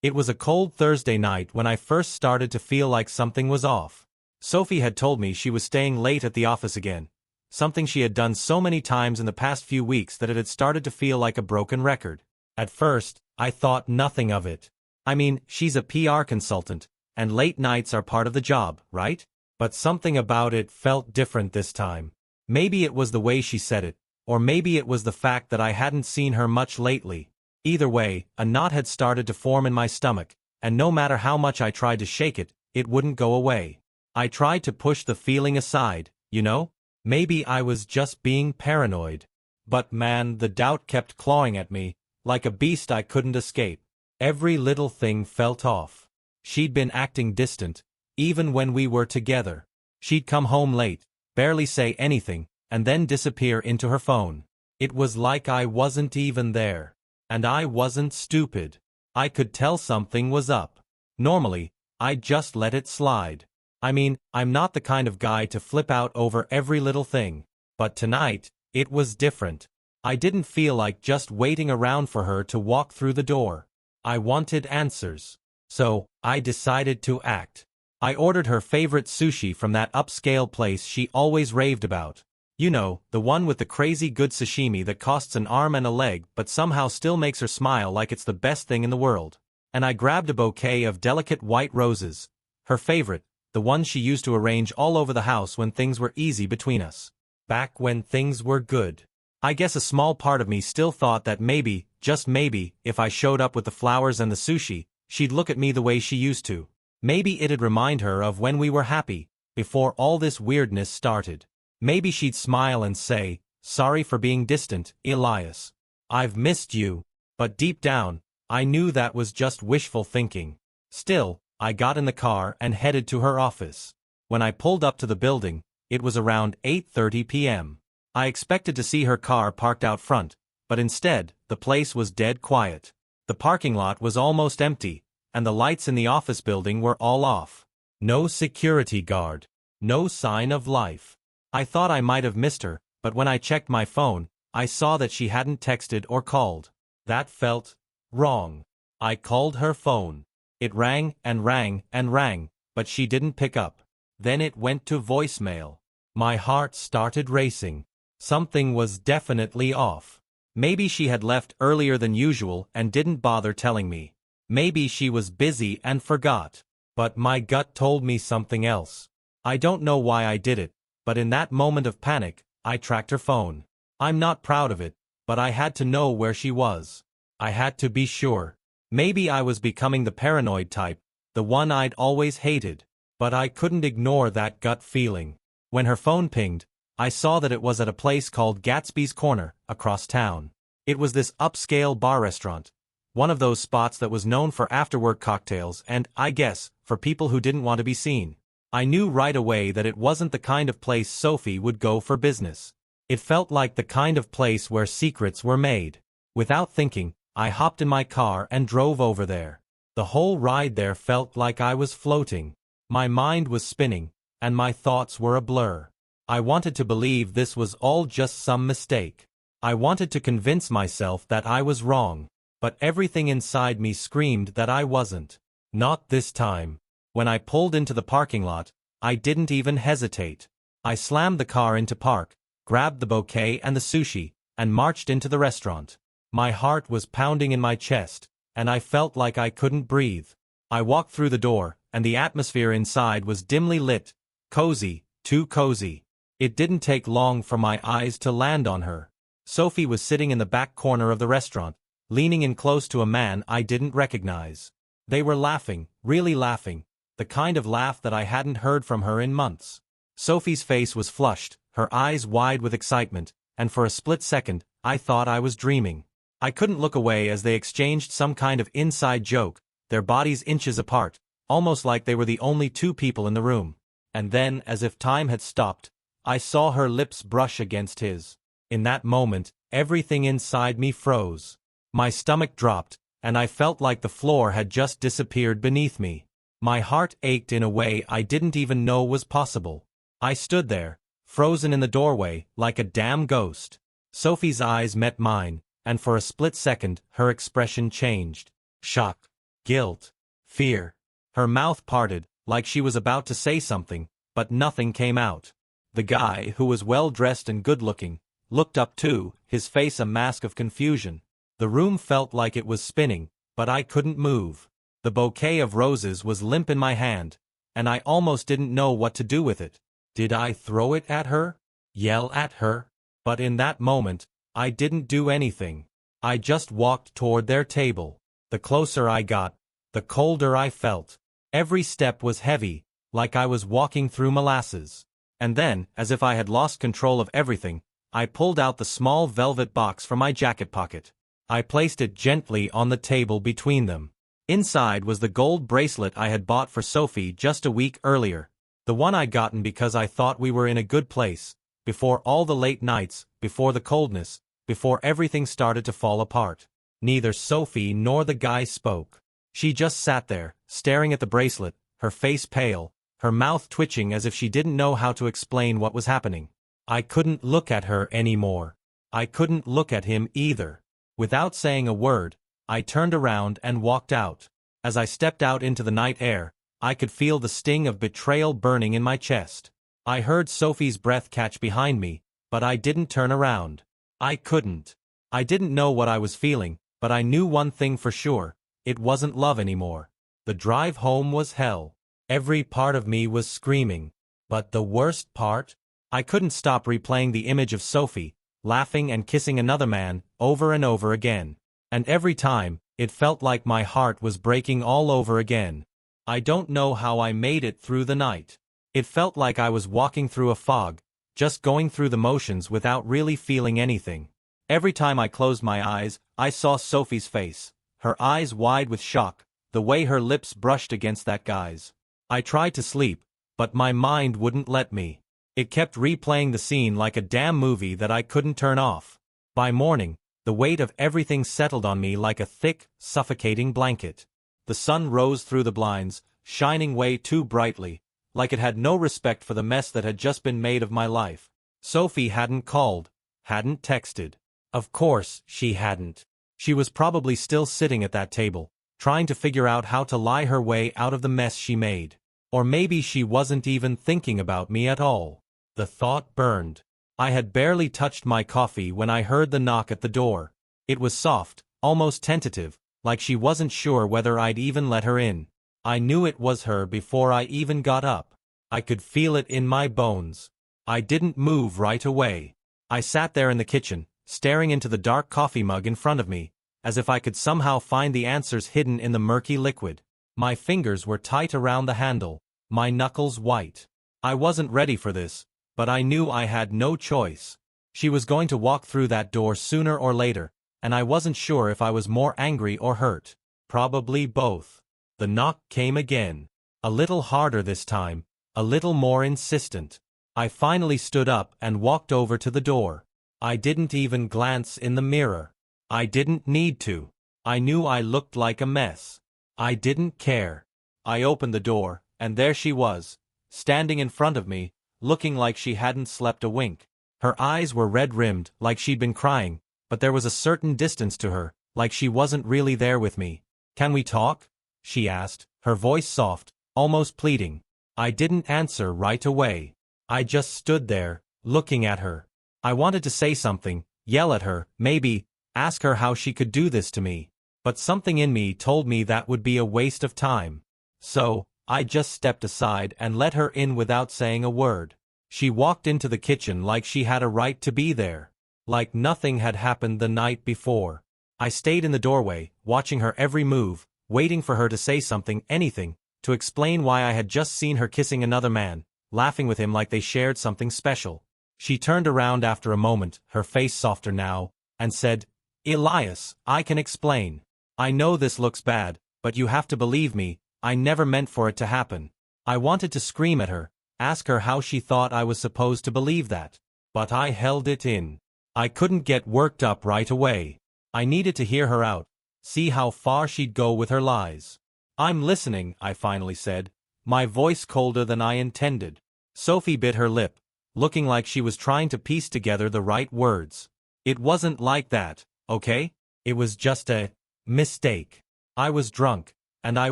It was a cold Thursday night when I first started to feel like something was off. Sophie had told me she was staying late at the office again, something she had done so many times in the past few weeks that it had started to feel like a broken record. At first, I thought nothing of it. I mean, she's a PR consultant, and late nights are part of the job, right? But something about it felt different this time. Maybe it was the way she said it, or maybe it was the fact that I hadn't seen her much lately. Either way, a knot had started to form in my stomach, and no matter how much I tried to shake it, it wouldn't go away. I tried to push the feeling aside, you know? Maybe I was just being paranoid. But man, the doubt kept clawing at me, like a beast I couldn't escape. Every little thing felt off. She'd been acting distant, even when we were together. She'd come home late, barely say anything, and then disappear into her phone. It was like I wasn't even there. And I wasn't stupid. I could tell something was up. Normally, I'd just let it slide. I mean, I'm not the kind of guy to flip out over every little thing. But tonight, it was different. I didn't feel like just waiting around for her to walk through the door. I wanted answers. So, I decided to act. I ordered her favorite sushi from that upscale place she always raved about. You know, the one with the crazy good sashimi that costs an arm and a leg but somehow still makes her smile like it's the best thing in the world. And I grabbed a bouquet of delicate white roses. Her favorite, the ones she used to arrange all over the house when things were easy between us. Back when things were good. I guess a small part of me still thought that maybe, just maybe, if I showed up with the flowers and the sushi, she'd look at me the way she used to. Maybe it'd remind her of when we were happy, before all this weirdness started. Maybe she'd smile and say, "Sorry for being distant, Elias. I've missed you." But deep down, I knew that was just wishful thinking. Still, I got in the car and headed to her office. When I pulled up to the building, it was around 8:30 p.m. I expected to see her car parked out front, but instead, the place was dead quiet. The parking lot was almost empty, and the lights in the office building were all off. No security guard. No sign of life. I thought I might have missed her, but when I checked my phone, I saw that she hadn't texted or called. That felt wrong. I called her phone. It rang and rang and rang, but she didn't pick up. Then it went to voicemail. My heart started racing. Something was definitely off. Maybe she had left earlier than usual and didn't bother telling me. Maybe she was busy and forgot. But my gut told me something else. I don't know why I did it, but in that moment of panic, I tracked her phone. I'm not proud of it, but I had to know where she was. I had to be sure. Maybe I was becoming the paranoid type, the one I'd always hated. But I couldn't ignore that gut feeling. When her phone pinged, I saw that it was at a place called Gatsby's Corner, across town. It was this upscale bar restaurant. One of those spots that was known for after-work cocktails and, I guess, for people who didn't want to be seen. I knew right away that it wasn't the kind of place Sophie would go for business. It felt like the kind of place where secrets were made. Without thinking, I hopped in my car and drove over there. The whole ride there felt like I was floating. My mind was spinning, and my thoughts were a blur. I wanted to believe this was all just some mistake. I wanted to convince myself that I was wrong, but everything inside me screamed that I wasn't. Not this time. When I pulled into the parking lot, I didn't even hesitate. I slammed the car into park, grabbed the bouquet and the sushi, and marched into the restaurant. My heart was pounding in my chest, and I felt like I couldn't breathe. I walked through the door, and the atmosphere inside was dimly lit, cozy, too cozy. It didn't take long for my eyes to land on her. Sophie was sitting in the back corner of the restaurant, leaning in close to a man I didn't recognize. They were laughing, really laughing. The kind of laugh that I hadn't heard from her in months. Sophie's face was flushed, her eyes wide with excitement, and for a split second, I thought I was dreaming. I couldn't look away as they exchanged some kind of inside joke, their bodies inches apart, almost like they were the only two people in the room. And then, as if time had stopped, I saw her lips brush against his. In that moment, everything inside me froze. My stomach dropped, and I felt like the floor had just disappeared beneath me. My heart ached in a way I didn't even know was possible. I stood there, frozen in the doorway, like a damn ghost. Sophie's eyes met mine, and for a split second, her expression changed. Shock. guilt, fear. Her mouth parted, like she was about to say something, but nothing came out. The guy, who was well-dressed and good-looking, looked up too, his face a mask of confusion. The room felt like it was spinning, but I couldn't move. The bouquet of roses was limp in my hand, and I almost didn't know what to do with it. Did I throw it at her? Yell at her? But in that moment, I didn't do anything. I just walked toward their table. The closer I got, the colder I felt. Every step was heavy, like I was walking through molasses. And then, as if I had lost control of everything, I pulled out the small velvet box from my jacket pocket. I placed it gently on the table between them. Inside was the gold bracelet I had bought for Sophie just a week earlier. The one I'd gotten because I thought we were in a good place, before all the late nights, before the coldness, before everything started to fall apart. Neither Sophie nor the guy spoke. She just sat there, staring at the bracelet, her face pale, her mouth twitching as if she didn't know how to explain what was happening. I couldn't look at her anymore. I couldn't look at him either. Without saying a word, I turned around and walked out. As I stepped out into the night air, I could feel the sting of betrayal burning in my chest. I heard Sophie's breath catch behind me, but I didn't turn around. I couldn't. I didn't know what I was feeling, but I knew one thing for sure. It wasn't love anymore. The drive home was hell. Every part of me was screaming. But the worst part? I couldn't stop replaying the image of Sophie, laughing and kissing another man, over and over again. And every time, it felt like my heart was breaking all over again. I don't know how I made it through the night. It felt like I was walking through a fog, just going through the motions without really feeling anything. Every time I closed my eyes, I saw Sophie's face, her eyes wide with shock, the way her lips brushed against that guy's. I tried to sleep, but my mind wouldn't let me. It kept replaying the scene like a damn movie that I couldn't turn off. By morning, the weight of everything settled on me like a thick, suffocating blanket. The sun rose through the blinds, shining way too brightly, like it had no respect for the mess that had just been made of my life. Sophie hadn't called, hadn't texted. Of course, she hadn't. She was probably still sitting at that table, trying to figure out how to lie her way out of the mess she made. Or maybe she wasn't even thinking about me at all. The thought burned. I had barely touched my coffee when I heard the knock at the door. It was soft, almost tentative, like she wasn't sure whether I'd even let her in. I knew it was her before I even got up. I could feel it in my bones. I didn't move right away. I sat there in the kitchen, staring into the dark coffee mug in front of me, as if I could somehow find the answers hidden in the murky liquid. My fingers were tight around the handle, my knuckles white. I wasn't ready for this, but I knew I had no choice. She was going to walk through that door sooner or later, and I wasn't sure if I was more angry or hurt. Probably both. The knock came again. A little harder this time, a little more insistent. I finally stood up and walked over to the door. I didn't even glance in the mirror. I didn't need to. I knew I looked like a mess. I didn't care. I opened the door, and there she was, standing in front of me, looking like she hadn't slept a wink. Her eyes were red-rimmed, like she'd been crying, but there was a certain distance to her, like she wasn't really there with me. "Can we talk?" she asked, her voice soft, almost pleading. I didn't answer right away. I just stood there, looking at her. I wanted to say something, yell at her, maybe, ask her how she could do this to me. But something in me told me that would be a waste of time. So, I just stepped aside and let her in without saying a word. She walked into the kitchen like she had a right to be there. Like nothing had happened the night before. I stayed in the doorway, watching her every move, waiting for her to say something, anything, to explain why I had just seen her kissing another man, laughing with him like they shared something special. She turned around after a moment, her face softer now, and said, "Elias, I can explain. I know this looks bad, but you have to believe me, I never meant for it to happen." I wanted to scream at her, ask her how she thought I was supposed to believe that. But I held it in. I couldn't get worked up right away. I needed to hear her out, see how far she'd go with her lies. "I'm listening," I finally said, my voice colder than I intended. Sophie bit her lip, looking like she was trying to piece together the right words. "It wasn't like that, okay? It was just a mistake. I was drunk, And I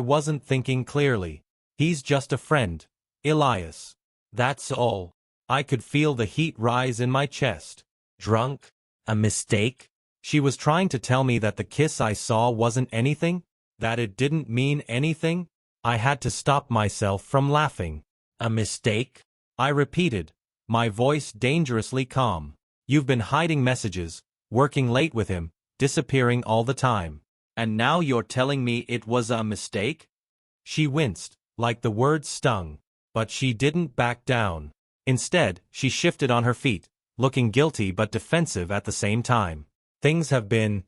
wasn't thinking clearly. He's just a friend, Elias. That's all. I could feel the heat rise in my chest. Drunk? A mistake? She was trying to tell me that the kiss I saw wasn't anything? That it didn't mean anything? I had to stop myself from laughing. A mistake? I repeated, my voice dangerously calm. You've been hiding messages, working late with him, disappearing all the time. And now you're telling me it was a mistake? She winced, like the words stung. But she didn't back down. Instead, she shifted on her feet, looking guilty but defensive at the same time. Things have been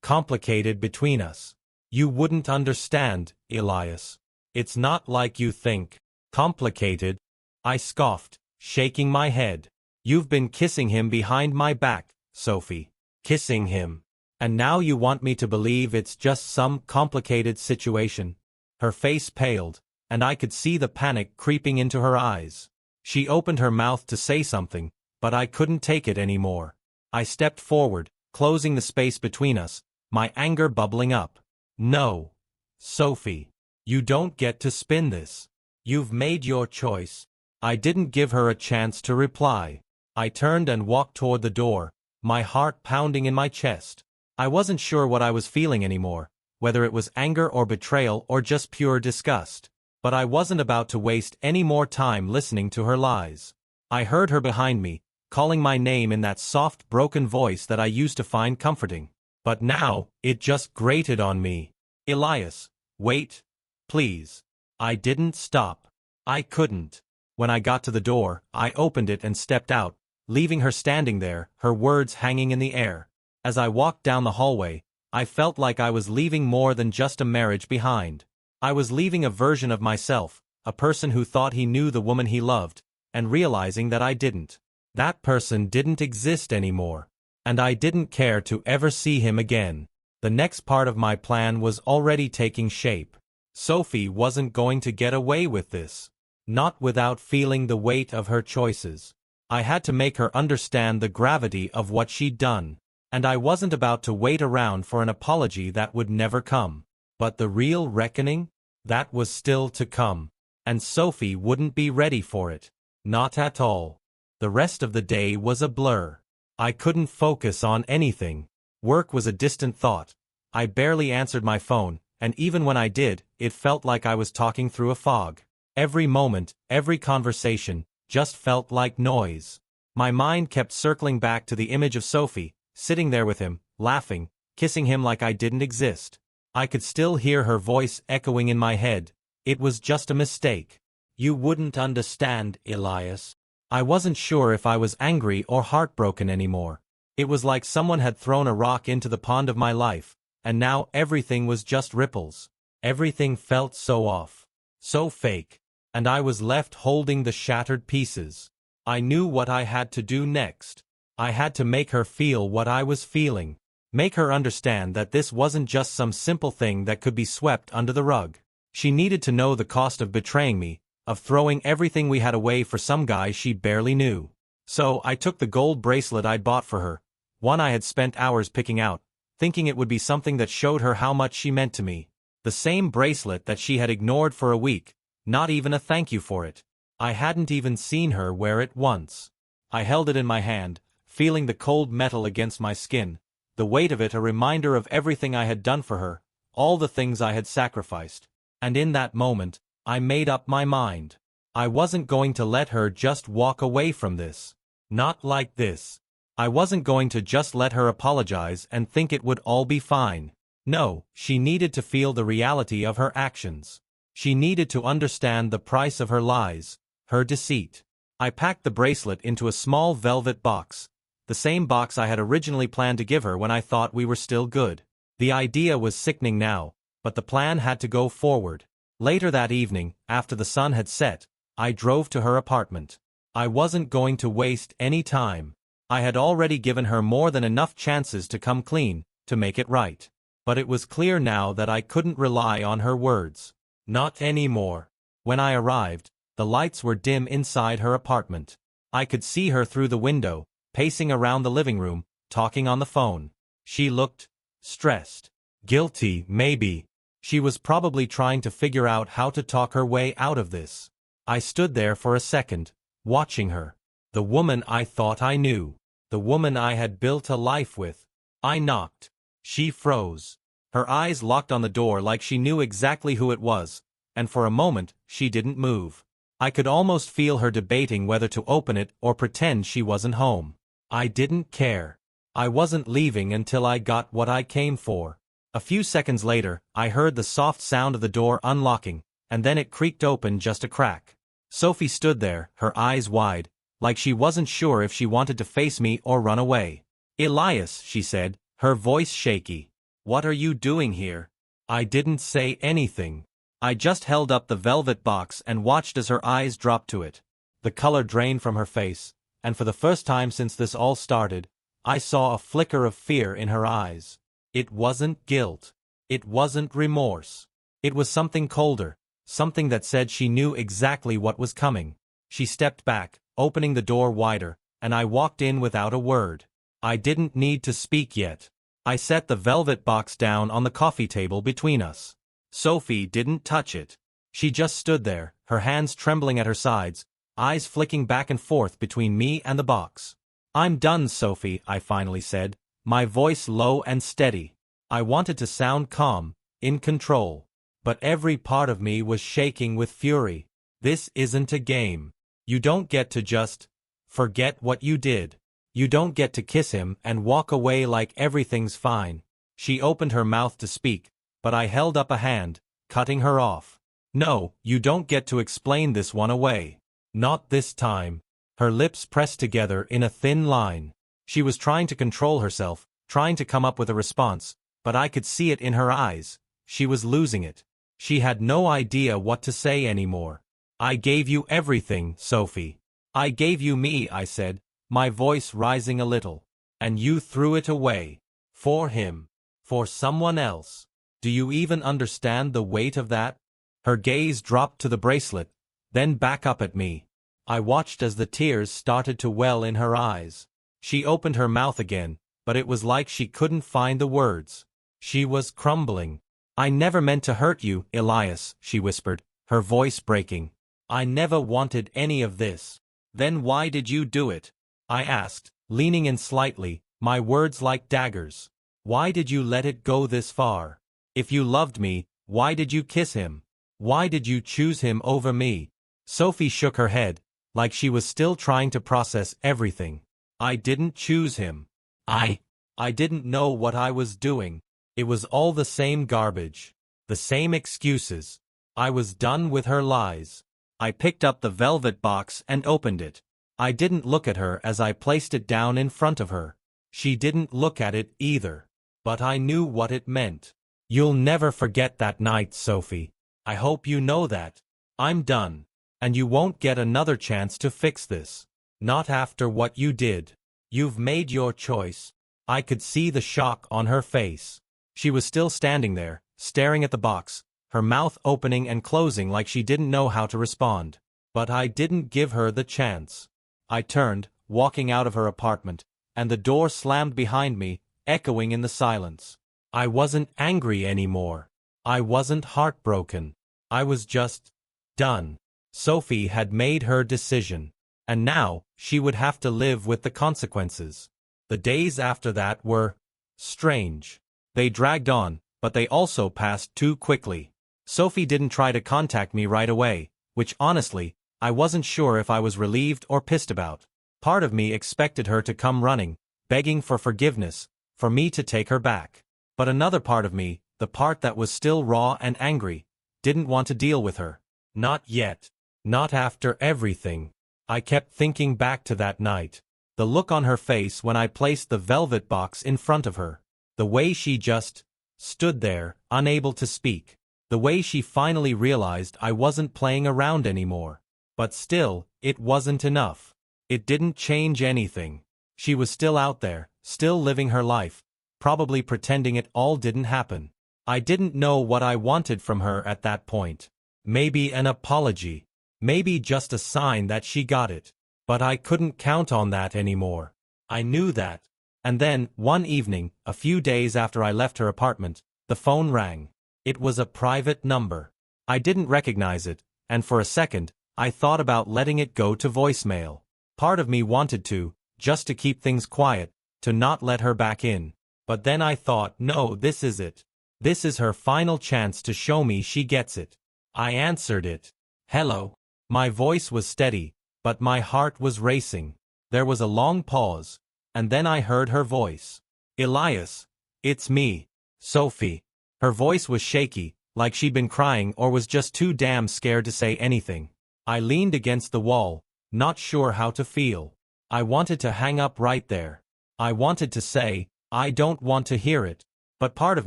complicated between us. You wouldn't understand, Elias. It's not like you think. Complicated? I scoffed, shaking my head. You've been kissing him behind my back, Sophie. Kissing him. And now you want me to believe it's just some complicated situation. Her face paled, and I could see the panic creeping into her eyes. She opened her mouth to say something, but I couldn't take it anymore. I stepped forward, closing the space between us, my anger bubbling up. No, Sophie. You don't get to spin this. You've made your choice. I didn't give her a chance to reply. I turned and walked toward the door, my heart pounding in my chest. I wasn't sure what I was feeling anymore, whether it was anger or betrayal or just pure disgust. But I wasn't about to waste any more time listening to her lies. I heard her behind me, calling my name in that soft, broken voice that I used to find comforting. But now, it just grated on me. Elias, wait, please. I didn't stop. I couldn't. When I got to the door, I opened it and stepped out, leaving her standing there, her words hanging in the air. As I walked down the hallway, I felt like I was leaving more than just a marriage behind. I was leaving a version of myself, a person who thought he knew the woman he loved, and realizing that I didn't. That person didn't exist anymore. And I didn't care to ever see him again. The next part of my plan was already taking shape. Sophie wasn't going to get away with this. Not without feeling the weight of her choices. I had to make her understand the gravity of what she'd done. And I wasn't about to wait around for an apology that would never come. But the real reckoning? That was still to come. And Sophie wouldn't be ready for it. Not at all. The rest of the day was a blur. I couldn't focus on anything. Work was a distant thought. I barely answered my phone, and even when I did, it felt like I was talking through a fog. Every moment, every conversation, just felt like noise. My mind kept circling back to the image of Sophie, sitting there with him, laughing, kissing him like I didn't exist. I could still hear her voice echoing in my head. It was just a mistake. You wouldn't understand, Elias. I wasn't sure if I was angry or heartbroken anymore. It was like someone had thrown a rock into the pond of my life, and now everything was just ripples. Everything felt so off. So fake. And I was left holding the shattered pieces. I knew what I had to do next. I had to make her feel what I was feeling. Make her understand that this wasn't just some simple thing that could be swept under the rug. She needed to know the cost of betraying me, of throwing everything we had away for some guy she barely knew. So I took the gold bracelet I'd bought for her, one I had spent hours picking out, thinking it would be something that showed her how much she meant to me. The same bracelet that she had ignored for a week, not even a thank you for it. I hadn't even seen her wear it once. I held it in my hand, feeling the cold metal against my skin. The weight of it a reminder of everything I had done for her, all the things I had sacrificed. And in that moment, I made up my mind. I wasn't going to let her just walk away from this. Not like this. I wasn't going to just let her apologize and think it would all be fine. No, she needed to feel the reality of her actions. She needed to understand the price of her lies, her deceit. I packed the bracelet into a small velvet box. The same box I had originally planned to give her when I thought we were still good. The idea was sickening now, but the plan had to go forward. Later that evening, after the sun had set, I drove to her apartment. I wasn't going to waste any time. I had already given her more than enough chances to come clean, to make it right. But it was clear now that I couldn't rely on her words. Not anymore. When I arrived, the lights were dim inside her apartment. I could see her through the window, pacing around the living room, talking on the phone. She looked stressed. Guilty, maybe. She was probably trying to figure out how to talk her way out of this. I stood there for a second, watching her. The woman I thought I knew. The woman I had built a life with. I knocked. She froze. Her eyes locked on the door like she knew exactly who it was, and for a moment, she didn't move. I could almost feel her debating whether to open it or pretend she wasn't home. I didn't care. I wasn't leaving until I got what I came for. A few seconds later, I heard the soft sound of the door unlocking, and then it creaked open just a crack. Sophie stood there, her eyes wide, like she wasn't sure if she wanted to face me or run away. "Elias," she said, her voice shaky. "What are you doing here?" I didn't say anything. I just held up the velvet box and watched as her eyes dropped to it. The color drained from her face, and for the first time since this all started, I saw a flicker of fear in her eyes. It wasn't guilt. It wasn't remorse. It was something colder, something that said she knew exactly what was coming. She stepped back, opening the door wider, and I walked in without a word. I didn't need to speak yet. I set the velvet box down on the coffee table between us. Sophie didn't touch it. She just stood there, her hands trembling at her sides, eyes flicking back and forth between me and the box. "I'm done, Sophie," I finally said, my voice low and steady. I wanted to sound calm, in control. But every part of me was shaking with fury. This isn't a game. You don't get to just forget what you did. You don't get to kiss him and walk away like everything's fine. She opened her mouth to speak, but I held up a hand, cutting her off. "No, you don't get to explain this one away. Not this time." Her lips pressed together in a thin line. She was trying to control herself, trying to come up with a response, but I could see it in her eyes. She was losing it. She had no idea what to say anymore. "I gave you everything, Sophie. I gave you me," I said, my voice rising a little. "And you threw it away. For him. For someone else. Do you even understand the weight of that?" Her gaze dropped to the bracelet, then back up at me. I watched as the tears started to well in her eyes. She opened her mouth again, but it was like she couldn't find the words. She was crumbling. "I never meant to hurt you, Elias," she whispered, her voice breaking. "I never wanted any of this." "Then why did you do it?" I asked, leaning in slightly, my words like daggers. "Why did you let it go this far? If you loved me, why did you kiss him? Why did you choose him over me?" Sophie shook her head, like she was still trying to process everything. "I didn't choose him. I didn't know what I was doing. It was all the same garbage. The same excuses. I was done with her lies." I picked up the velvet box and opened it. I didn't look at her as I placed it down in front of her. She didn't look at it either. But I knew what it meant. "You'll never forget that night, Sophie. I hope you know that. I'm done. And you won't get another chance to fix this. Not after what you did. You've made your choice." I could see the shock on her face. She was still standing there, staring at the box, her mouth opening and closing like she didn't know how to respond. But I didn't give her the chance. I turned, walking out of her apartment, and the door slammed behind me, echoing in the silence. I wasn't angry anymore. I wasn't heartbroken. I was just done. Sophie had made her decision, and now she would have to live with the consequences. The days after that were strange. They dragged on, but they also passed too quickly. Sophie didn't try to contact me right away, which honestly, I wasn't sure if I was relieved or pissed about. Part of me expected her to come running, begging for forgiveness, for me to take her back. But another part of me, the part that was still raw and angry, didn't want to deal with her. Not yet. Not after everything. I kept thinking back to that night. The look on her face when I placed the velvet box in front of her. The way she just stood there, unable to speak. The way she finally realized I wasn't playing around anymore. But still, it wasn't enough. It didn't change anything. She was still out there, still living her life, probably pretending it all didn't happen. I didn't know what I wanted from her at that point. Maybe an apology. Maybe just a sign that she got it. But I couldn't count on that anymore. I knew that. And then, one evening, a few days after I left her apartment, the phone rang. It was a private number. I didn't recognize it, and for a second, I thought about letting it go to voicemail. Part of me wanted to, just to keep things quiet, to not let her back in. But then I thought, no, this is it. This is her final chance to show me she gets it. I answered it. Hello. My voice was steady, but my heart was racing. There was a long pause, and then I heard her voice. Elias. It's me. Sophie. Her voice was shaky, like she'd been crying or was just too damn scared to say anything. I leaned against the wall, not sure how to feel. I wanted to hang up right there. I wanted to say, I don't want to hear it. But part of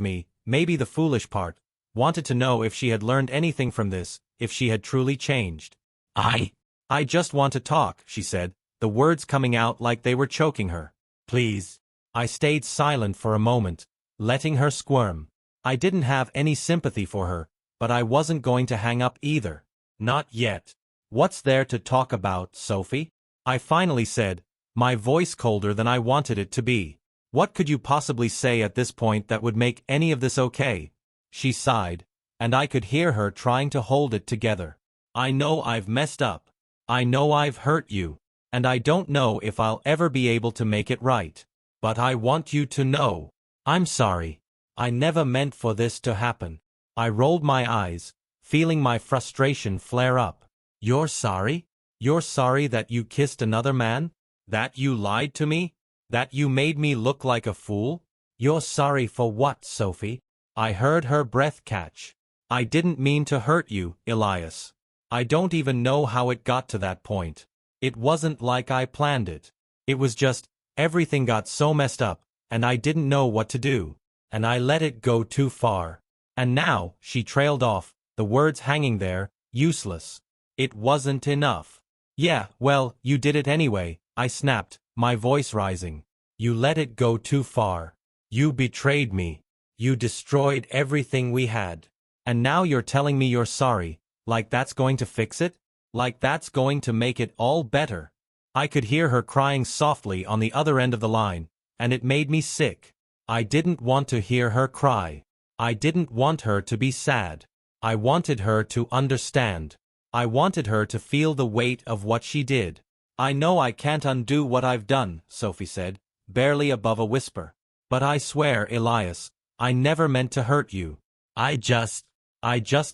me, maybe the foolish part, wanted to know if she had learned anything from this, if she had truly changed. I just want to talk, she said, the words coming out like they were choking her. Please. I stayed silent for a moment, letting her squirm. I didn't have any sympathy for her, but I wasn't going to hang up either. Not yet. What's there to talk about, Sophie? I finally said, my voice colder than I wanted it to be. What could you possibly say at this point that would make any of this okay? She sighed, and I could hear her trying to hold it together. I know I've messed up. I know I've hurt you, and I don't know if I'll ever be able to make it right. But I want you to know. I'm sorry. I never meant for this to happen. I rolled my eyes, feeling my frustration flare up. You're sorry? You're sorry that you kissed another man? That you lied to me? That you made me look like a fool? You're sorry for what, Sophie? I heard her breath catch. I didn't mean to hurt you, Elias. I don't even know how it got to that point. It wasn't like I planned it. It was just, everything got so messed up, and I didn't know what to do. And I let it go too far. And now, she trailed off, the words hanging there, useless. It wasn't enough. Yeah, well, you did it anyway, I snapped, my voice rising. You let it go too far. You betrayed me. You destroyed everything we had. And now you're telling me you're sorry, like that's going to fix it? Like that's going to make it all better? I could hear her crying softly on the other end of the line, and it made me sick. I didn't want to hear her cry. I didn't want her to be sad. I wanted her to understand. I wanted her to feel the weight of what she did. I know I can't undo what I've done, Sophie said, barely above a whisper. But I swear, Elias, I never meant to hurt you. I just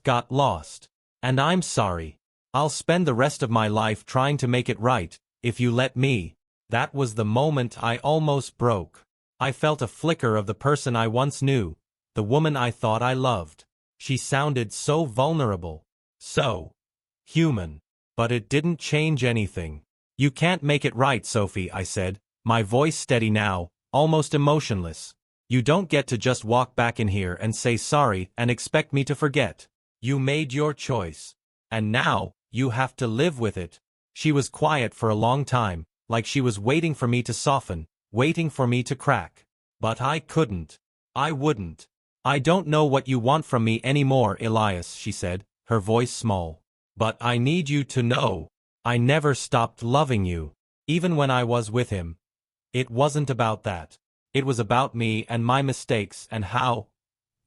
got lost. And I'm sorry. I'll spend the rest of my life trying to make it right, if you let me. That was the moment I almost broke. I felt a flicker of the person I once knew, the woman I thought I loved. She sounded so vulnerable, so human. But it didn't change anything. You can't make it right, Sophie, I said, my voice steady now, almost emotionless. You don't get to just walk back in here and say sorry and expect me to forget. You made your choice. And now, you have to live with it. She was quiet for a long time, like she was waiting for me to soften, waiting for me to crack. But I couldn't. I wouldn't. I don't know what you want from me anymore, Elias, she said, her voice small. But I need you to know. I never stopped loving you. Even when I was with him. It wasn't about that. It was about me and my mistakes and how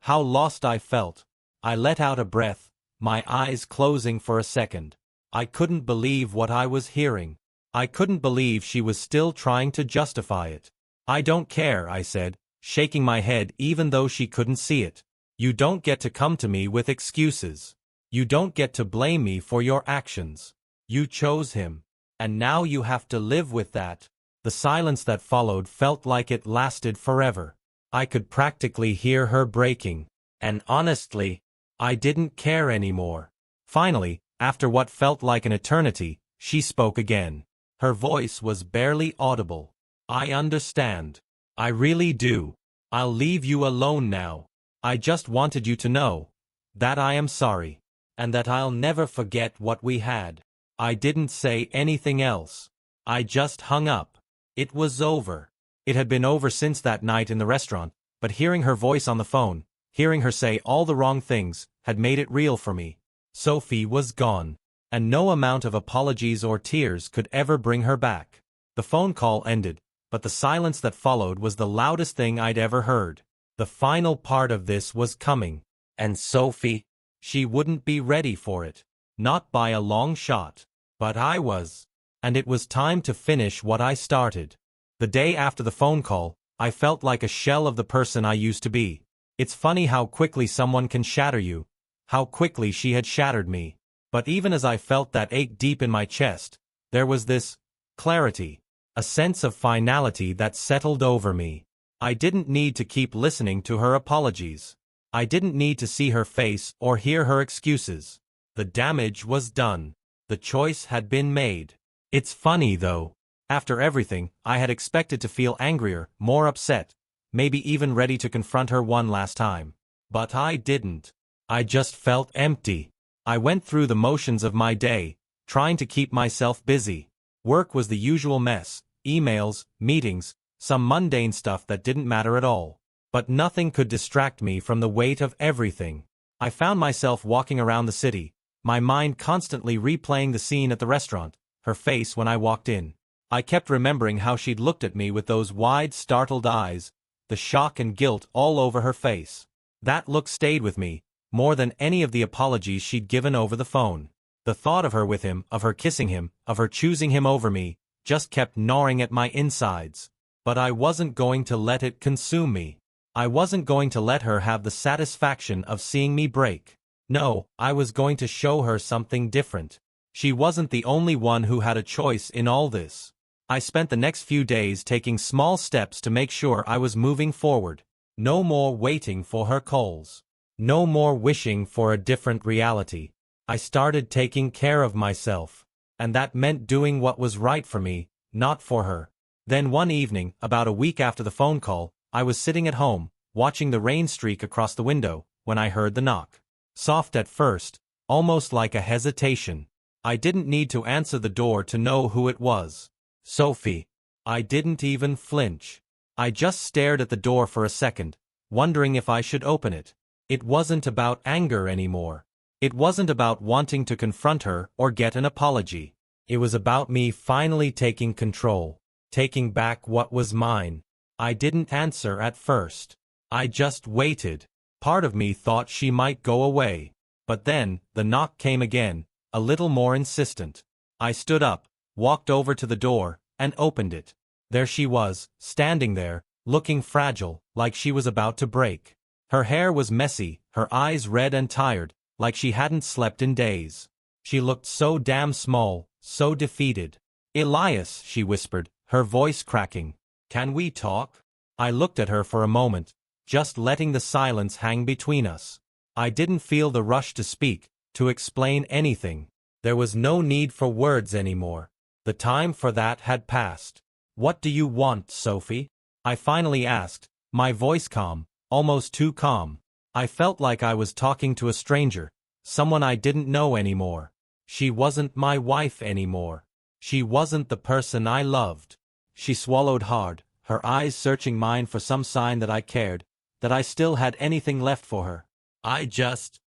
lost I felt. I let out a breath, my eyes closing for a second. I couldn't believe what I was hearing. I couldn't believe she was still trying to justify it. I don't care, I said, shaking my head even though she couldn't see it. You don't get to come to me with excuses. You don't get to blame me for your actions. You chose him. And now you have to live with that. The silence that followed felt like it lasted forever. I could practically hear her breaking. And honestly, I didn't care anymore. Finally, after what felt like an eternity, she spoke again. Her voice was barely audible. I understand. I really do. I'll leave you alone now. I just wanted you to know that I am sorry. And that I'll never forget what we had. I didn't say anything else. I just hung up. It was over. It had been over since that night in the restaurant, but hearing her voice on the phone, hearing her say all the wrong things, had made it real for me. Sophie was gone. And no amount of apologies or tears could ever bring her back. The phone call ended, but the silence that followed was the loudest thing I'd ever heard. The final part of this was coming. And Sophie? She wouldn't be ready for it. Not by a long shot. But I was. And it was time to finish what I started. The day after the phone call, I felt like a shell of the person I used to be. It's funny how quickly someone can shatter you. How quickly she had shattered me. But even as I felt that ache deep in my chest, there was this clarity, a sense of finality that settled over me. I didn't need to keep listening to her apologies. I didn't need to see her face or hear her excuses. The damage was done. The choice had been made. It's funny though. After everything, I had expected to feel angrier, more upset, maybe even ready to confront her one last time. But I didn't. I just felt empty. I went through the motions of my day, trying to keep myself busy. Work was the usual mess, emails, meetings, some mundane stuff that didn't matter at all. But nothing could distract me from the weight of everything. I found myself walking around the city, my mind constantly replaying the scene at the restaurant, her face when I walked in. I kept remembering how she'd looked at me with those wide, startled eyes, the shock and guilt all over her face. That look stayed with me, more than any of the apologies she'd given over the phone. The thought of her with him, of her kissing him, of her choosing him over me, just kept gnawing at my insides. But I wasn't going to let it consume me. I wasn't going to let her have the satisfaction of seeing me break. No, I was going to show her something different. She wasn't the only one who had a choice in all this. I spent the next few days taking small steps to make sure I was moving forward. No more waiting for her calls. No more wishing for a different reality. I started taking care of myself. And that meant doing what was right for me, not for her. Then one evening, about a week after the phone call, I was sitting at home, watching the rain streak across the window, when I heard the knock. Soft at first, almost like a hesitation. I didn't need to answer the door to know who it was. Sophie. I didn't even flinch. I just stared at the door for a second, wondering if I should open it. It wasn't about anger anymore. It wasn't about wanting to confront her or get an apology. It was about me finally taking control, taking back what was mine. I didn't answer at first. I just waited. Part of me thought she might go away. But then, the knock came again, a little more insistent. I stood up, walked over to the door, and opened it. There she was, standing there, looking fragile, like she was about to break. Her hair was messy, her eyes red and tired, like she hadn't slept in days. She looked so damn small, so defeated. "Elias," she whispered, her voice cracking. "Can we talk?" I looked at her for a moment, just letting the silence hang between us. I didn't feel the rush to speak, to explain anything. There was no need for words anymore. The time for that had passed. "What do you want, Sophie?" I finally asked, my voice calm, almost too calm. I felt like I was talking to a stranger, someone I didn't know anymore. She wasn't my wife anymore. She wasn't the person I loved. She swallowed hard, her eyes searching mine for some sign that I cared, that I still had anything left for her. I just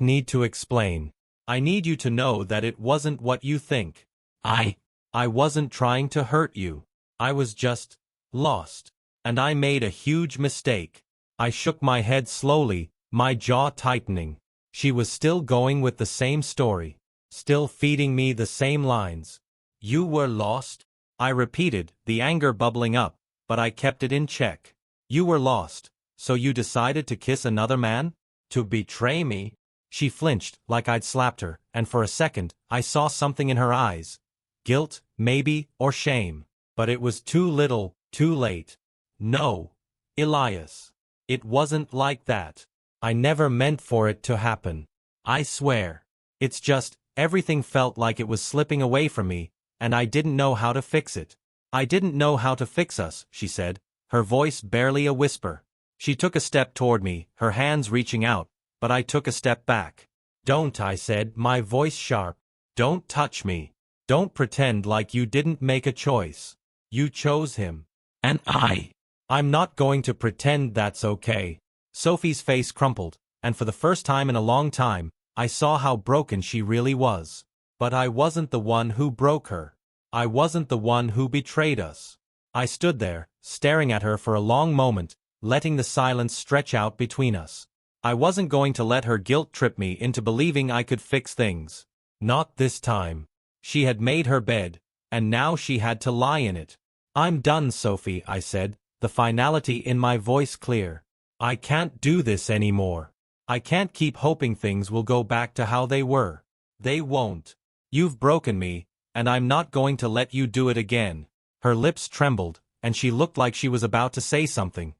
need to explain. I need you to know that it wasn't what you think. I wasn't trying to hurt you. I was just lost. And I made a huge mistake. I shook my head slowly, my jaw tightening. She was still going with the same story, still feeding me the same lines. "You were lost?" I repeated, the anger bubbling up, but I kept it in check. "You were lost, so you decided to kiss another man? To betray me?" She flinched, like I'd slapped her, and for a second, I saw something in her eyes. Guilt, maybe, or shame. But it was too little, too late. "No, Elias. It wasn't like that. I never meant for it to happen. I swear. It's just, everything felt like it was slipping away from me, and I didn't know how to fix it." "I didn't know how to fix us," she said, her voice barely a whisper. She took a step toward me, her hands reaching out, but I took a step back. "Don't," I said, my voice sharp. "Don't touch me. Don't pretend like you didn't make a choice. You chose him. And I'm not going to pretend that's okay." Sophie's face crumpled, and for the first time in a long time, I saw how broken she really was. But I wasn't the one who broke her. I wasn't the one who betrayed us. I stood there, staring at her for a long moment, letting the silence stretch out between us. I wasn't going to let her guilt trip me into believing I could fix things. Not this time. She had made her bed, and now she had to lie in it. "I'm done, Sophie," I said, the finality in my voice clear. "I can't do this anymore. I can't keep hoping things will go back to how they were. They won't. You've broken me, and I'm not going to let you do it again." Her lips trembled, and she looked like she was about to say something.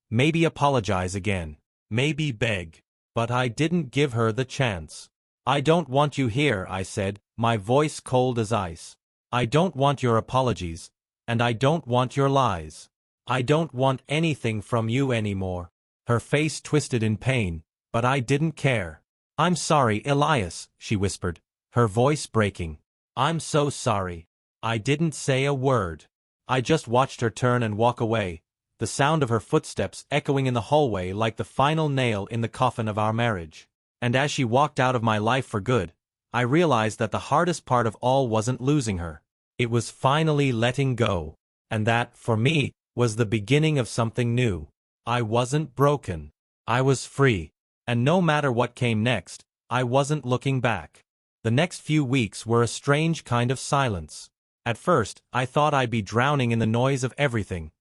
Maybe apologize again. Maybe beg. But I didn't give her the chance. "I don't want you here," I said, my voice cold as ice. "I don't want your apologies, and I don't want your lies. I don't want anything from you anymore." Her face twisted in pain, but I didn't care. "I'm sorry, Elias," she whispered, her voice breaking. "I'm so sorry." I didn't say a word. I just watched her turn and walk away, the sound of her footsteps echoing in the hallway like the final nail in the coffin of our marriage. And as she walked out of my life for good, I realized that the hardest part of all wasn't losing her. It was finally letting go. And that, for me, was the beginning of something new. I wasn't broken. I was free. And no matter what came next, I wasn't looking back. The next few weeks were a strange kind of silence. At first, I thought I'd be drowning in the noise of everything.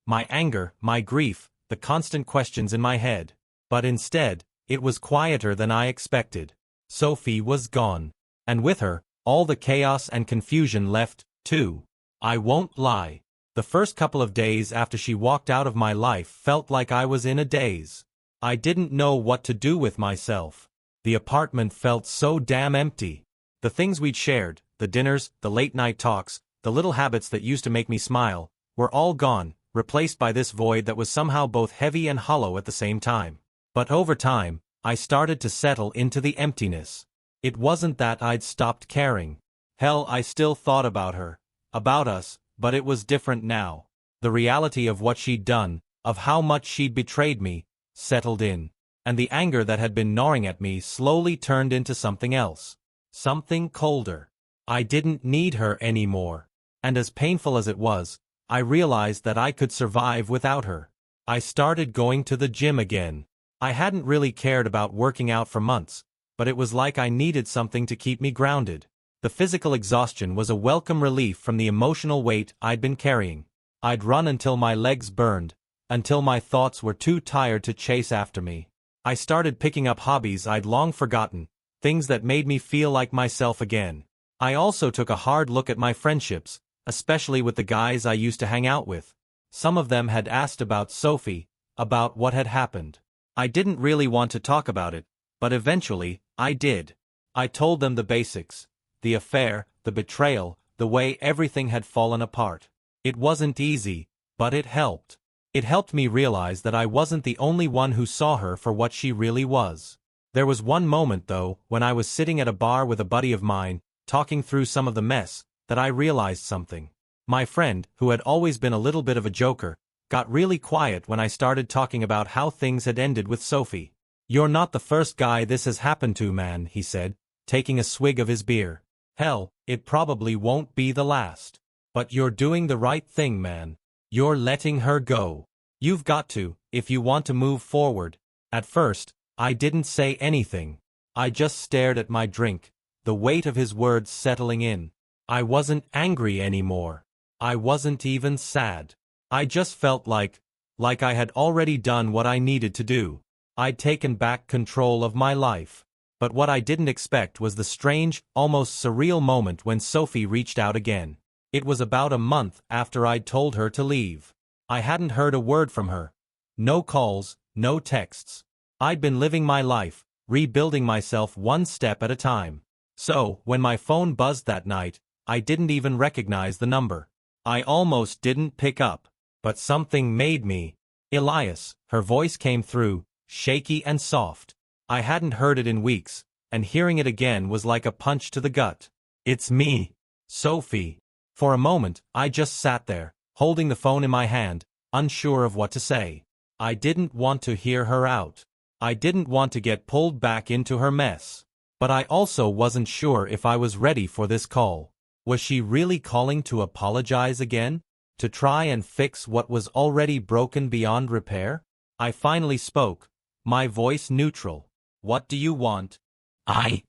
My anger, my grief, the constant questions in my head. But instead, it was quieter than I expected. Sophie was gone. And with her, all the chaos and confusion left, too. I won't lie. The first couple of days after she walked out of my life felt like I was in a daze. I didn't know what to do with myself. The apartment felt so damn empty. The things we'd shared, the dinners, the late-night talks, the little habits that used to make me smile, were all gone, replaced by this void that was somehow both heavy and hollow at the same time. But over time, I started to settle into the emptiness. It wasn't that I'd stopped caring. Hell, I still thought about her, about us, but it was different now. The reality of what she'd done, of how much she'd betrayed me, settled in. And the anger that had been gnawing at me slowly turned into something else. Something colder. I didn't need her anymore. And as painful as it was, I realized that I could survive without her. I started going to the gym again. I hadn't really cared about working out for months, but it was like I needed something to keep me grounded. The physical exhaustion was a welcome relief from the emotional weight I'd been carrying. I'd run until my legs burned, until my thoughts were too tired to chase after me. I started picking up hobbies I'd long forgotten, things that made me feel like myself again. I also took a hard look at my friendships, especially with the guys I used to hang out with. Some of them had asked about Sophie, about what had happened. I didn't really want to talk about it, but eventually, I did. I told them the basics. The affair, the betrayal, the way everything had fallen apart. It wasn't easy, but it helped. It helped me realize that I wasn't the only one who saw her for what she really was. There was one moment, though, when I was sitting at a bar with a buddy of mine, talking through some of the mess, that I realized something. My friend, who had always been a little bit of a joker, got really quiet when I started talking about how things had ended with Sophie. "You're not the first guy this has happened to, man," he said, taking a swig of his beer. "Hell, it probably won't be the last. But you're doing the right thing, man. You're letting her go. You've got to, if you want to move forward." At first, I didn't say anything. I just stared at my drink, the weight of his words settling in. I wasn't angry anymore. I wasn't even sad. I just felt like I had already done what I needed to do. I'd taken back control of my life. But what I didn't expect was the strange, almost surreal moment when Sophie reached out again. It was about a month after I'd told her to leave. I hadn't heard a word from her. No calls, no texts. I'd been living my life, rebuilding myself one step at a time. So, when my phone buzzed that night, I didn't even recognize the number. I almost didn't pick up. But something made me. "Elias," her voice came through, shaky and soft. I hadn't heard it in weeks, and hearing it again was like a punch to the gut. "It's me, Sophie." For a moment, I just sat there, holding the phone in my hand, unsure of what to say. I didn't want to hear her out. I didn't want to get pulled back into her mess. But I also wasn't sure if I was ready for this call. Was she really calling to apologize again? To try and fix what was already broken beyond repair? I finally spoke, my voice neutral. What do you want? I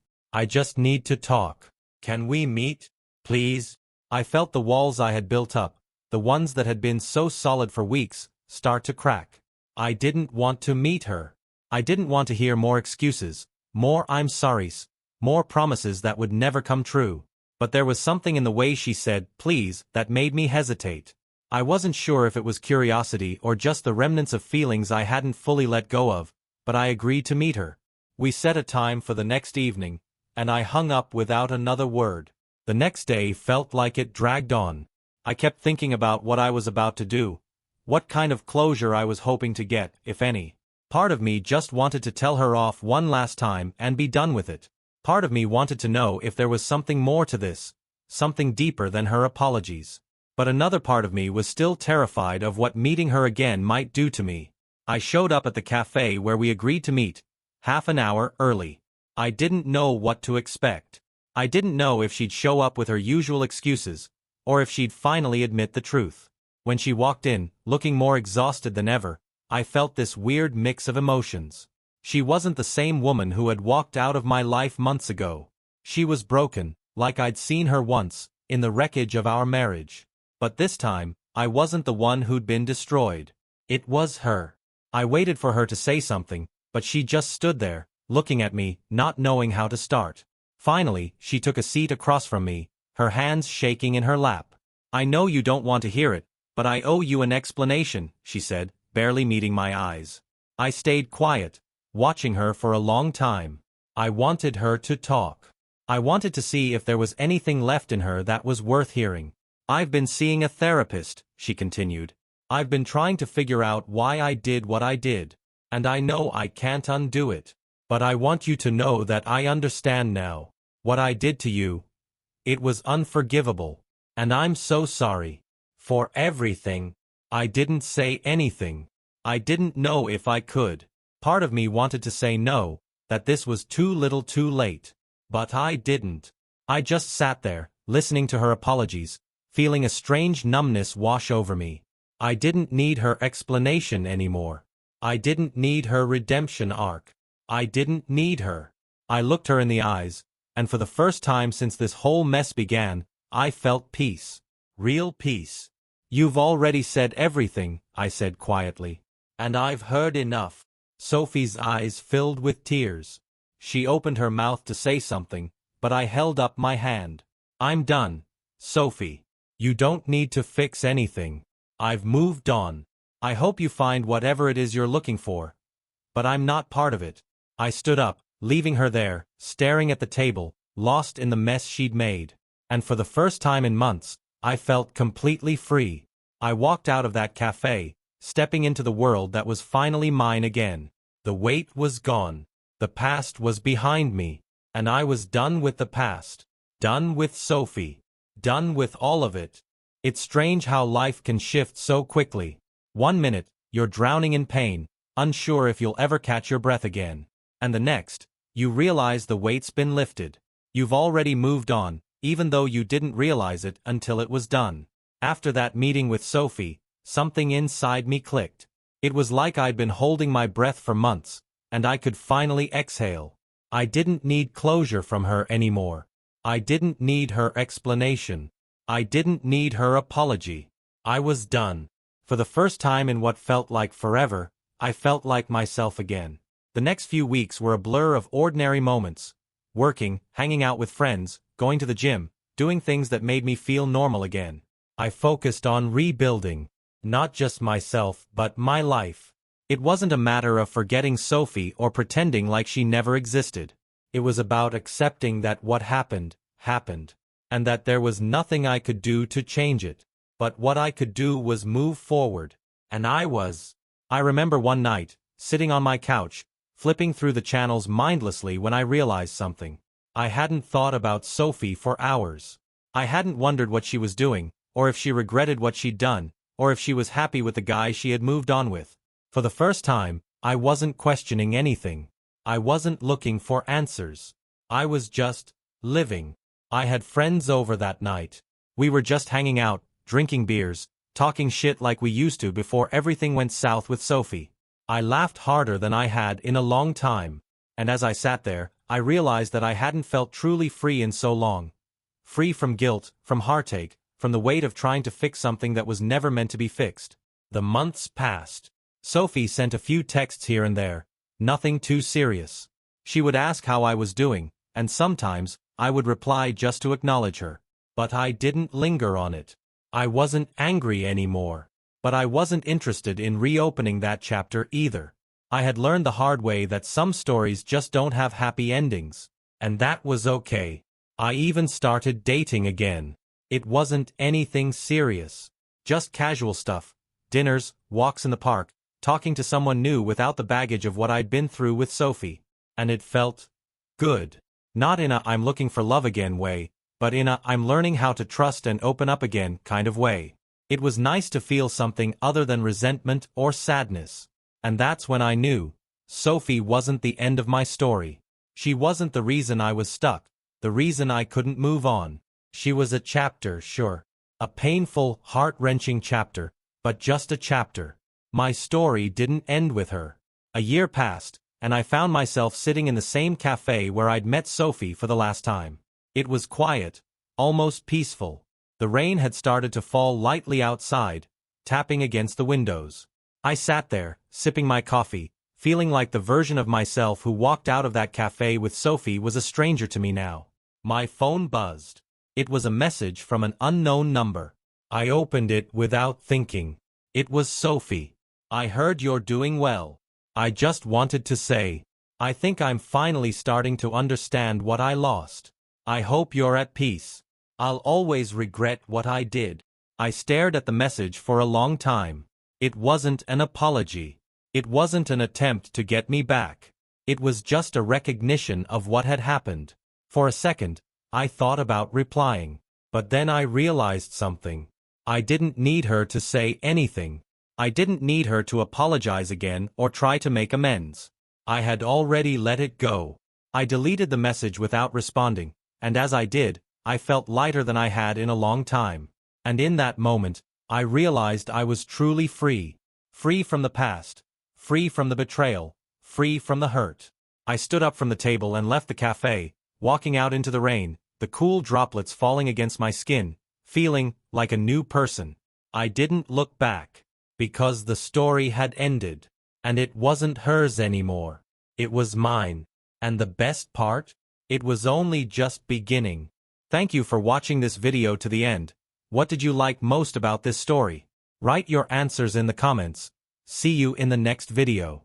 just need to talk. Can we meet? Please? I felt the walls I had built up, the ones that had been so solid for weeks, start to crack. I didn't want to meet her. I didn't want to hear more excuses, more I'm sorries, more promises that would never come true. But there was something in the way she said, please, that made me hesitate. I wasn't sure if it was curiosity or just the remnants of feelings I hadn't fully let go of, but I agreed to meet her. We set a time for the next evening, and I hung up without another word. The next day felt like it dragged on. I kept thinking about what I was about to do, what kind of closure I was hoping to get, if any. Part of me just wanted to tell her off one last time and be done with it. Part of me wanted to know if there was something more to this, something deeper than her apologies. But another part of me was still terrified of what meeting her again might do to me. I showed up at the cafe where we agreed to meet, half an hour early. I didn't know what to expect. I didn't know if she'd show up with her usual excuses, or if she'd finally admit the truth. When she walked in, looking more exhausted than ever, I felt this weird mix of emotions. She wasn't the same woman who had walked out of my life months ago. She was broken, like I'd seen her once, in the wreckage of our marriage. But this time, I wasn't the one who'd been destroyed. It was her. I waited for her to say something, but she just stood there, looking at me, not knowing how to start. Finally, she took a seat across from me, her hands shaking in her lap. I know you don't want to hear it, but I owe you an explanation, she said, barely meeting my eyes. I stayed quiet, watching her for a long time. I wanted her to talk. I wanted to see if there was anything left in her that was worth hearing. I've been seeing a therapist, she continued. I've been trying to figure out why I did what I did. And I know I can't undo it. But I want you to know that I understand now. What I did to you, it was unforgivable. And I'm so sorry. For everything. I didn't say anything. I didn't know if I could. Part of me wanted to say no, that this was too little too late. But I didn't. I just sat there, listening to her apologies, feeling a strange numbness wash over me. I didn't need her explanation anymore. I didn't need her redemption arc. I didn't need her. I looked her in the eyes, and for the first time since this whole mess began, I felt peace. Real peace. You've already said everything, I said quietly. And I've heard enough. Sophie's eyes filled with tears. She opened her mouth to say something, but I held up my hand. I'm done, Sophie. You don't need to fix anything. I've moved on. I hope you find whatever it is you're looking for. But I'm not part of it. I stood up, leaving her there, staring at the table, lost in the mess she'd made. And for the first time in months, I felt completely free. I walked out of that cafe, stepping into the world that was finally mine again. The weight was gone. The past was behind me. And I was done with the past. Done with Sophie. Done with all of it. It's strange how life can shift so quickly. 1 minute, you're drowning in pain, unsure if you'll ever catch your breath again. And the next, you realize the weight's been lifted. You've already moved on, even though you didn't realize it until it was done. After that meeting with Sophie, something inside me clicked. It was like I'd been holding my breath for months, and I could finally exhale. I didn't need closure from her anymore. I didn't need her explanation. I didn't need her apology. I was done. For the first time in what felt like forever, I felt like myself again. The next few weeks were a blur of ordinary moments. Working, hanging out with friends, going to the gym, doing things that made me feel normal again. I focused on rebuilding. Not just myself, but my life. It wasn't a matter of forgetting Sophie or pretending like she never existed. It was about accepting that what happened, happened. And that there was nothing I could do to change it. But what I could do was move forward. And I was. I remember one night, sitting on my couch, flipping through the channels mindlessly when I realized something. I hadn't thought about Sophie for hours. I hadn't wondered what she was doing, or if she regretted what she'd done, or if she was happy with the guy she had moved on with. For the first time, I wasn't questioning anything. I wasn't looking for answers. I was just living. I had friends over that night. We were just hanging out, drinking beers, talking shit like we used to before everything went south with Sophie. I laughed harder than I had in a long time, and as I sat there, I realized that I hadn't felt truly free in so long. Free from guilt, from heartache, from the weight of trying to fix something that was never meant to be fixed. The months passed. Sophie sent a few texts here and there, nothing too serious. She would ask how I was doing, and sometimes, I would reply just to acknowledge her. But I didn't linger on it. I wasn't angry anymore. But I wasn't interested in reopening that chapter either. I had learned the hard way that some stories just don't have happy endings. And that was okay. I even started dating again. It wasn't anything serious. Just casual stuff. Dinners, walks in the park, talking to someone new without the baggage of what I'd been through with Sophie. And it felt good. Not in a I'm looking for love again way, but in a I'm learning how to trust and open up again kind of way. It was nice to feel something other than resentment or sadness. And that's when I knew Sophie wasn't the end of my story. She wasn't the reason I was stuck, the reason I couldn't move on. She was a chapter, sure. A painful, heart-wrenching chapter, but just a chapter. My story didn't end with her. A year passed, and I found myself sitting in the same cafe where I'd met Sophie for the last time. It was quiet, almost peaceful. The rain had started to fall lightly outside, tapping against the windows. I sat there, sipping my coffee, feeling like the version of myself who walked out of that cafe with Sophie was a stranger to me now. My phone buzzed. It was a message from an unknown number. I opened it without thinking. It was Sophie. I heard you're doing well. I just wanted to say, I think I'm finally starting to understand what I lost. I hope you're at peace. I'll always regret what I did. I stared at the message for a long time. It wasn't an apology. It wasn't an attempt to get me back. It was just a recognition of what had happened. For a second, I thought about replying. But then I realized something. I didn't need her to say anything. I didn't need her to apologize again or try to make amends. I had already let it go. I deleted the message without responding, and as I did, I felt lighter than I had in a long time. And in that moment, I realized I was truly free. Free from the past. Free from the betrayal. Free from the hurt. I stood up from the table and left the cafe, walking out into the rain, the cool droplets falling against my skin, feeling like a new person. I didn't look back. Because the story had ended. And it wasn't hers anymore. It was mine. And the best part? It was only just beginning. Thank you for watching this video to the end. What did you like most about this story? Write your answers in the comments. See you in the next video.